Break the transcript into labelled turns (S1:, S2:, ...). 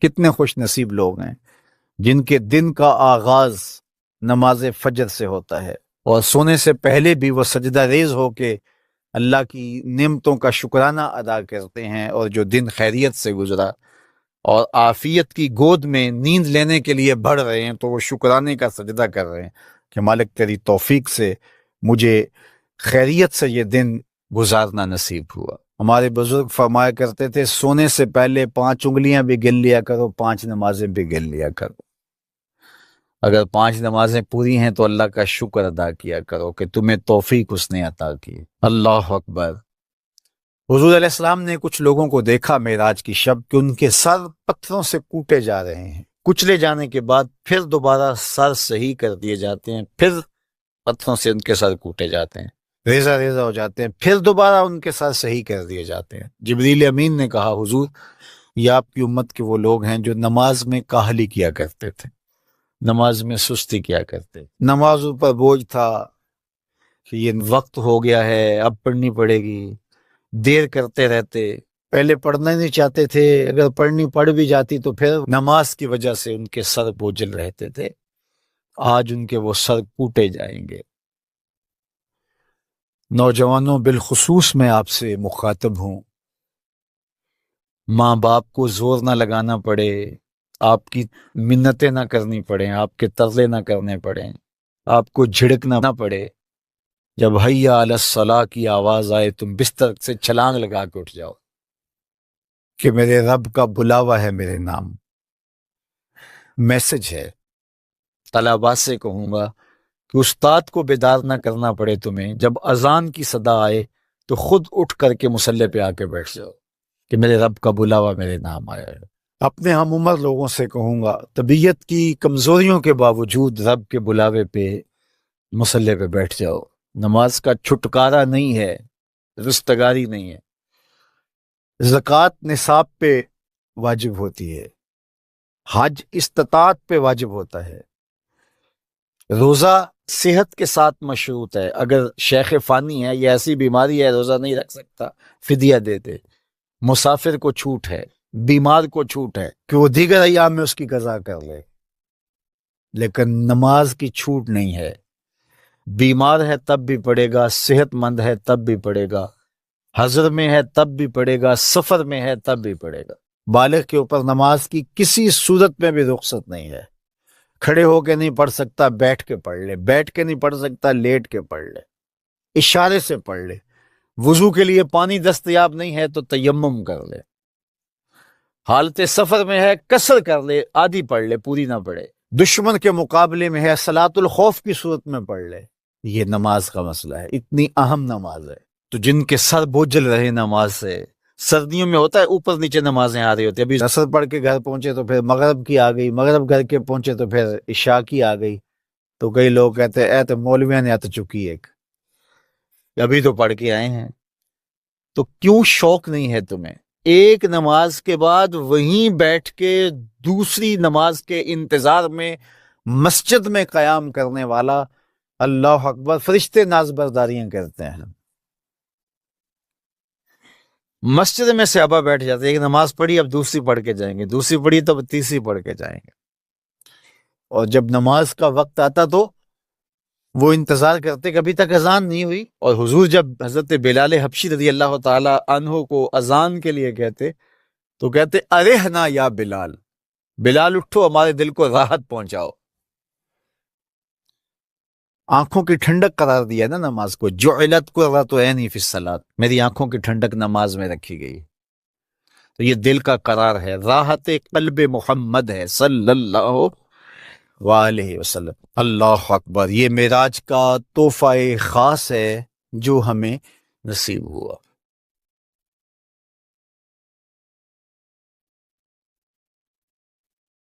S1: کتنے خوش نصیب لوگ ہیں جن کے دن کا آغاز نماز فجر سے ہوتا ہے، اور سونے سے پہلے بھی وہ سجدہ ریز ہو کے اللہ کی نعمتوں کا شکرانہ ادا کرتے ہیں، اور جو دن خیریت سے گزرا اور عافیت کی گود میں نیند لینے کے لیے بڑھ رہے ہیں تو وہ شکرانے کا سجدہ کر رہے ہیں کہ مالک تیری توفیق سے مجھے خیریت سے یہ دن گزارنا نصیب ہوا۔ ہمارے بزرگ فرمایا کرتے تھے سونے سے پہلے 5 انگلیاں بھی گن لیا کرو، 5 نمازیں بھی گن لیا کرو۔ اگر 5 نمازیں پوری ہیں تو اللہ کا شکر ادا کیا کرو کہ تمہیں توفیق اس نے عطا کی۔ اللہ اکبر۔ حضور علیہ السلام نے کچھ لوگوں کو دیکھا معراج کی شب کہ ان کے سر پتھروں سے کوٹے جا رہے ہیں، کچلے جانے کے بعد پھر دوبارہ سر صحیح کر دیے جاتے ہیں، پھر پتھروں سے ان کے سر کوٹے جاتے ہیں، ریزہ ریزہ ہو جاتے ہیں، پھر دوبارہ ان کے سر صحیح کر دیے جاتے ہیں۔ جبریل امین نے کہا حضور یہ آپ کی امت کے وہ لوگ ہیں جو نماز میں کاہلی کیا کرتے تھے، نماز میں سستی کیا کرتے، نمازوں پر بوجھ تھا کہ یہ وقت ہو گیا ہے اب پڑھنی پڑے گی، دیر کرتے رہتے، پہلے پڑھنا ہی نہیں چاہتے تھے، اگر پڑھنی پڑھ بھی جاتی تو پھر نماز کی وجہ سے ان کے سر بوجھل رہتے تھے، آج ان کے وہ سر کوٹے جائیں گے۔ نوجوانوں بالخصوص میں آپ سے مخاطب ہوں، ماں باپ کو زور نہ لگانا پڑے، آپ کی منتیں نہ کرنی پڑیں، آپ کے ترلے نہ کرنے پڑیں، آپ کو جھڑکنا نہ پڑے، جب حیا علی الصلاح کی آواز آئے تم بستر سے چھلانگ لگا کے اٹھ جاؤ کہ میرے رب کا بلاوا ہے میرے نام۔ میسج ہے، طلباء سے کہوں گا کہ استاد کو بیدار نہ کرنا پڑے تمہیں، جب اذان کی صدا آئے تو خود اٹھ کر کے مصلی پہ آ کے بیٹھ جاؤ کہ میرے رب کا بلاوا میرے نام آیا ہے۔ اپنے ہم عمر لوگوں سے کہوں گا طبیعت کی کمزوریوں کے باوجود رب کے بلاوے پہ مصلی پہ بیٹھ جاؤ۔ نماز کا چھٹکارا نہیں ہے، رستگاری نہیں ہے۔ زکوٰۃ نصاب پہ واجب ہوتی ہے، حج استطاعت پہ واجب ہوتا ہے، روزہ صحت کے ساتھ مشروط ہے، اگر شیخ فانی ہے یا ایسی بیماری ہے روزہ نہیں رکھ سکتا فدیہ دے دے، مسافر کو چھوٹ ہے، بیمار کو چھوٹ ہے کہ وہ دیگر ایام میں اس کی قضا کر لے، لیکن نماز کی چھوٹ نہیں ہے، بیمار ہے تب بھی پڑھے گا، صحت مند ہے تب بھی پڑھے گا، حضر میں ہے تب بھی پڑھے گا، سفر میں ہے تب بھی پڑھے گا۔ بالغ کے اوپر نماز کی کسی صورت میں بھی رخصت نہیں ہے، کھڑے ہو کے نہیں پڑھ سکتا بیٹھ کے پڑھ لے، بیٹھ کے نہیں پڑھ سکتا لیٹ کے پڑھ لے، اشارے سے پڑھ لے، وضو کے لیے پانی دستیاب نہیں ہے تو تیمم کر لے، حالت سفر میں ہے قصر کر لے، آدھی پڑھ لے پوری نہ پڑھے، دشمن کے مقابلے میں ہے صلاۃ الخوف کی صورت میں پڑھ لے۔ یہ نماز کا مسئلہ ہے، اتنی اہم نماز ہے۔ تو جن کے سر بوجھل رہے نماز سے، سردیوں میں ہوتا ہے اوپر نیچے نمازیں آ رہی ہوتی ہیں، ابھی عصر پڑھ کے گھر پہنچے تو پھر مغرب کی آ گئی، مغرب گھر کے پہنچے تو پھر عشاء کی آ گئی، تو کئی لوگ کہتے ہیں اے تو مولویاں نے آ تو چکی ایک، ابھی تو پڑھ کے آئے ہیں۔ تو کیوں شوق نہیں ہے تمہیں؟ ایک نماز کے بعد وہیں بیٹھ کے دوسری نماز کے انتظار میں مسجد میں قیام کرنے والا، اللہ اکبر، فرشتے ناز برداریاں کرتے ہیں۔ مسجد میں صحابہ بیٹھ جاتے ہیں، ایک نماز پڑھی اب دوسری پڑھ کے جائیں گے، دوسری پڑھی تو اب تیسری پڑھ کے جائیں گے، اور جب نماز کا وقت آتا تو وہ انتظار کرتے کہ ابھی تک اذان نہیں ہوئی، اور حضور جب حضرت بلال حبشی رضی اللہ تعالی عنہ کو اذان کے لیے کہتے تو کہتے ارحنا یا بلال، بلال اٹھو ہمارے دل کو راحت پہنچاؤ۔ آنکھوں کی ٹھنڈک قرار دیا نا نماز کو، جعلت قرۃ عینی فی الصلاۃ، میری آنکھوں کی ٹھنڈک نماز میں رکھی گئی، تو یہ دل کا قرار ہے، راحت قلب محمد ہے صلی اللہ وآلہ وسلم۔ اللہ اکبر، یہ معراج کا تحفہ خاص ہے جو ہمیں نصیب ہوا۔